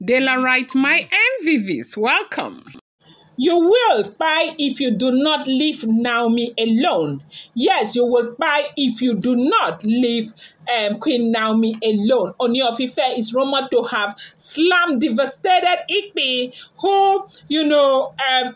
Dela writes, my MVVs, welcome. You will buy if you do not leave Naomi alone. Yes, you will buy if you do not leave Queen Naomi alone. Ooni of Ife is rumored to have slammed devastated Igbi, who,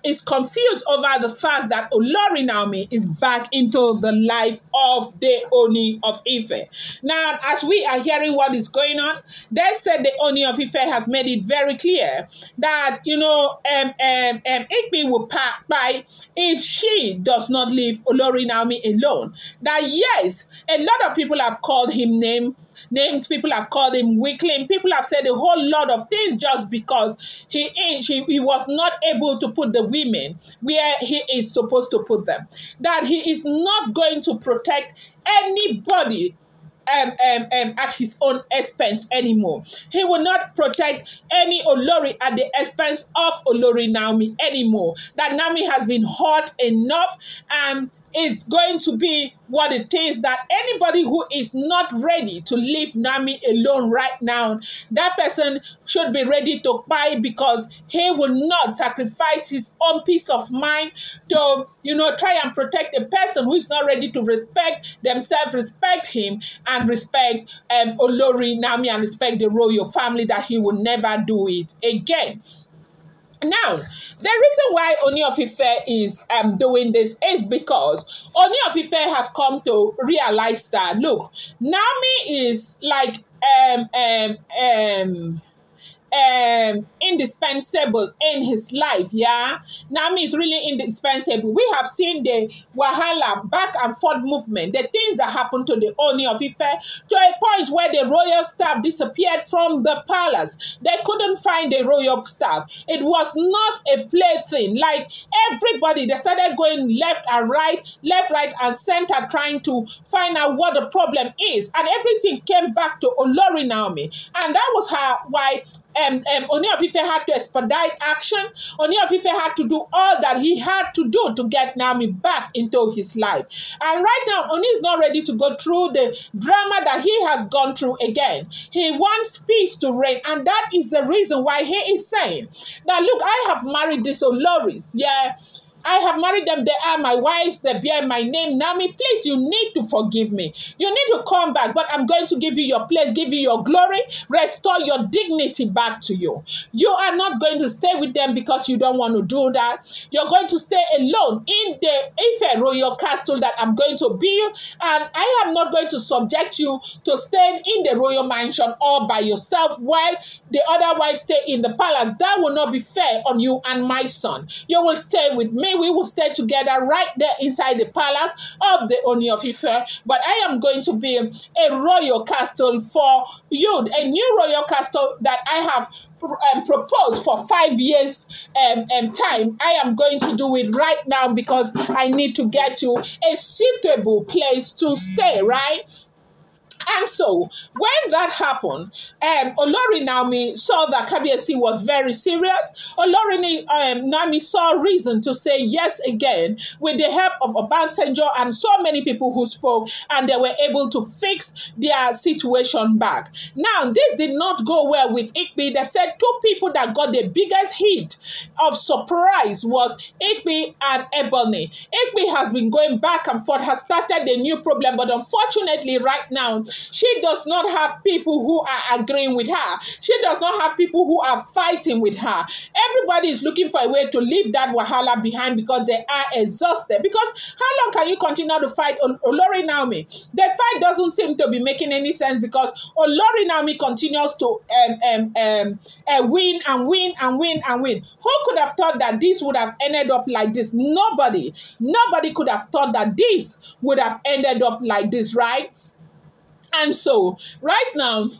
is confused over the fact that Olori Naomi is back into the life of the Ooni of Ife. Now, as we are hearing what is going on, they said the Ooni of Ife has made it very clear that, Igbi will buy if she does not leave Olori Naomi alone. That yes, a lot of people have called him names, people have called him weakling, people have said a whole lot of things just because he was not able to put the women where he is supposed to put them. That he is not going to protect anybody at his own expense anymore. He will not protect any Olori at the expense of Olori Naomi anymore. That Naomi has been hurt enough, and it's going to be what it is, that anybody who is not ready to leave Naomi alone right now, that person should be ready to buy, because he will not sacrifice his own peace of mind to, try and protect a person who is not ready to respect themselves, respect him, and respect Olori Naomi, and respect the royal family, that he will never do it again. Now, the reason why Ooni of Ife is doing this is because Ooni of Ife has come to realize that, look, Naomi is like indispensable in his life, yeah? Naomi is really indispensable. We have seen the wahala, back and forth movement, the things that happened to the Ooni of Ife, to a point where the royal staff disappeared from the palace. They couldn't find the royal staff. It was not a plaything. Like everybody, they started going left, right, and center, trying to find out what the problem is. And everything came back to Olori Naomi. And that was why Ooni of Ife had to expedite action. Ooni of Ife had to do all that he had to do to get Naomi back into his life. And right now, Ooni is not ready to go through the drama that he has gone through again. He wants peace to reign, and that is the reason why he is saying, now look, I have married these Oloris, yeah, I have married them. They are my wives. They bear my name. Naomi, please, you need to forgive me. You need to come back, but I'm going to give you your place, give you your glory, restore your dignity back to you. You are not going to stay with them because you don't want to do that. You're going to stay alone in the Ife royal castle that I'm going to build, and I am not going to subject you to staying in the royal mansion all by yourself while the other wives stay in the palace. That will not be fair on you and my son. You will stay with me. We will stay together right there inside the palace of the Ooni of Ife. But I am going to be a royal castle for you, a new royal castle that I have proposed for 5 years time. I am going to do it right now because I need to get you a suitable place to stay, right? And so, when that happened, Olori Naomi saw that Kabiyesi was very serious. Olori Naomi saw reason to say yes again with the help of Obasanjo and so many people who spoke, and they were able to fix their situation back. Now, this did not go well with Igbi. They said two people that got the biggest hit of surprise was Igbi and Ebony. Igbi has been going back and forth, has started a new problem, but unfortunately right now, she does not have people who are agreeing with her. She does not have people who are fighting with her. Everybody is looking for a way to leave that wahala behind because they are exhausted. Because how long can you continue to fight Olori Naomi? The fight doesn't seem to be making any sense because Olori Naomi continues to win and win and win and win. Who could have thought that this would have ended up like this? Nobody. Nobody could have thought that this would have ended up like this, right? And so, right now,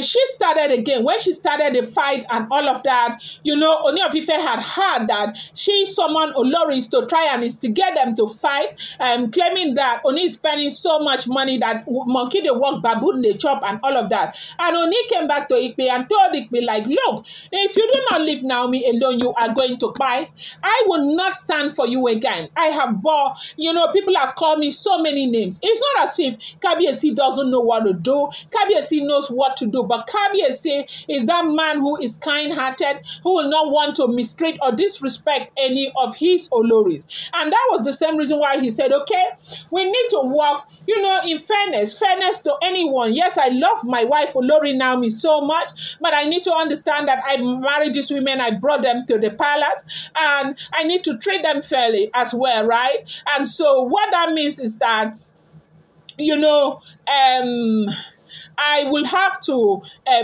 she started again. When she started the fight and all of that, Ooni of Ife had heard that she summoned Oloris to try and instigate them to fight, claiming that Ooni is spending so much money that monkey they walk, baboon they chop, and all of that. And Ooni came back to Igbi and told Igbi, like, look, if you do not leave Naomi alone, you are going to Kpai. I will not stand for you again. I have bought, people have called me so many names. It's not as if Kabiyesi doesn't know what to do. Kabiyesi knows what to to do. But Kabiyesi is that man who is kind-hearted, who will not want to mistreat or disrespect any of his Oloris. And that was the same reason why he said, okay, we need to work, you know, in fairness to anyone. Yes, I love my wife Olori Naomi so much, but I need to understand that I married these women, I brought them to the palace, and I need to treat them fairly as well, right? And so what that means is that, you know, I will have to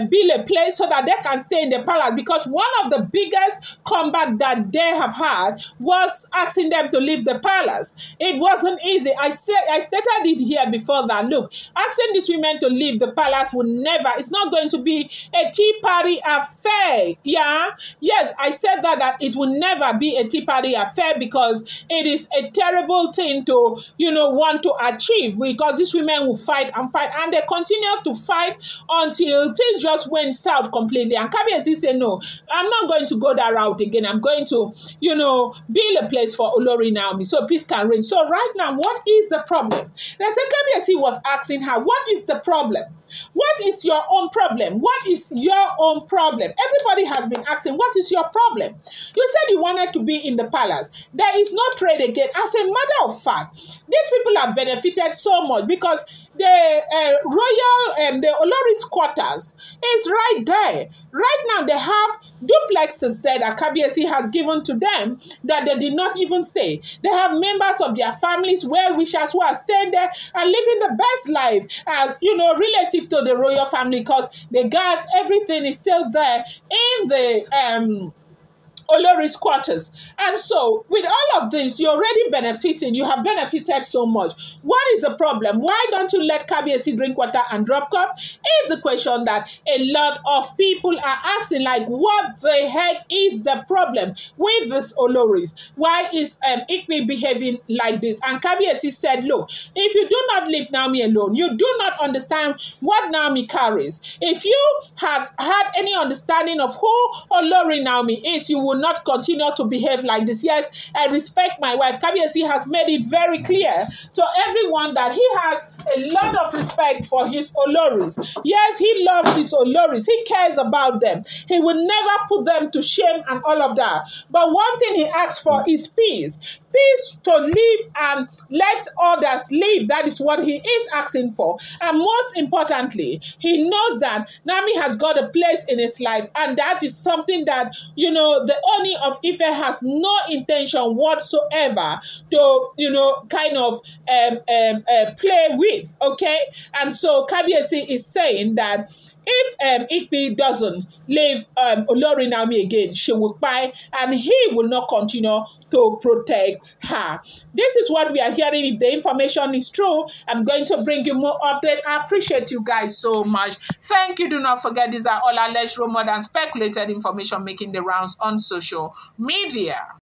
build a place so that they can stay in the palace, because one of the biggest combat that they have had was asking them to leave the palace. It wasn't easy. I stated it here before that, look, asking these women to leave the palace will never, it's not going to be a tea party affair. Yeah, yes, I said that it will never be a tea party affair, because it is a terrible thing to, you know, want to achieve, because these women will fight and fight, and they continue to fight until things just went south completely. And Kabiyesi said, no, I'm not going to go that route again. I'm going to, you know, build a place for Olori Naomi so peace can reign. So right now, what is the problem? They said Kabiyesi was asking her, what is the problem? What is your own problem? What is your own problem? Everybody has been asking, what is your problem? You said you wanted to be in the palace. There is no trade again. As a matter of fact, these people have benefited so much, because the royal, the Olori's quarters is right there. Right now, they have duplexes there that Kabiyesi has given to them that they did not even stay. They have members of their families, well-wishers, who are staying there and living the best life as, you know, relative to the royal family, because the guards, everything is still there in the Olori's quarters. And so with all of this, you're already benefiting. You have benefited so much. What is the problem? Why don't you let Kabiyesi drink water and drop cup? Is the question that a lot of people are asking, like, what the heck is the problem with this Oloris? Why is Igbi behaving like this? And Kabiyesi said, look, if you do not leave Naomi alone, you do not understand what Naomi carries. If you had any understanding of who Olori Naomi is, you would not continue to behave like this. Yes, I respect my wife. Kabiyesi has made it very clear to everyone that he has a lot of respect for his Oloris. Yes, he loves his Oloris. He cares about them. He will never put them to shame and all of that. But one thing he asks for is peace. Peace to live and let others live. That is what he is asking for. And most importantly, he knows that Naomi has got a place in his life, and that is something that, you know, the Ooni of Ife has no intention whatsoever to, you know, kind of play with, okay? And so Kabiyesi is saying that if Igbi doesn't leave Olori Naomi again, she will Kpai, and he will not continue to protect her. This is what we are hearing. If the information is true, I'm going to bring you more update. I appreciate you guys so much. Thank you. Do not forget, these are all alleged, rumored, and speculated information making the rounds on social media.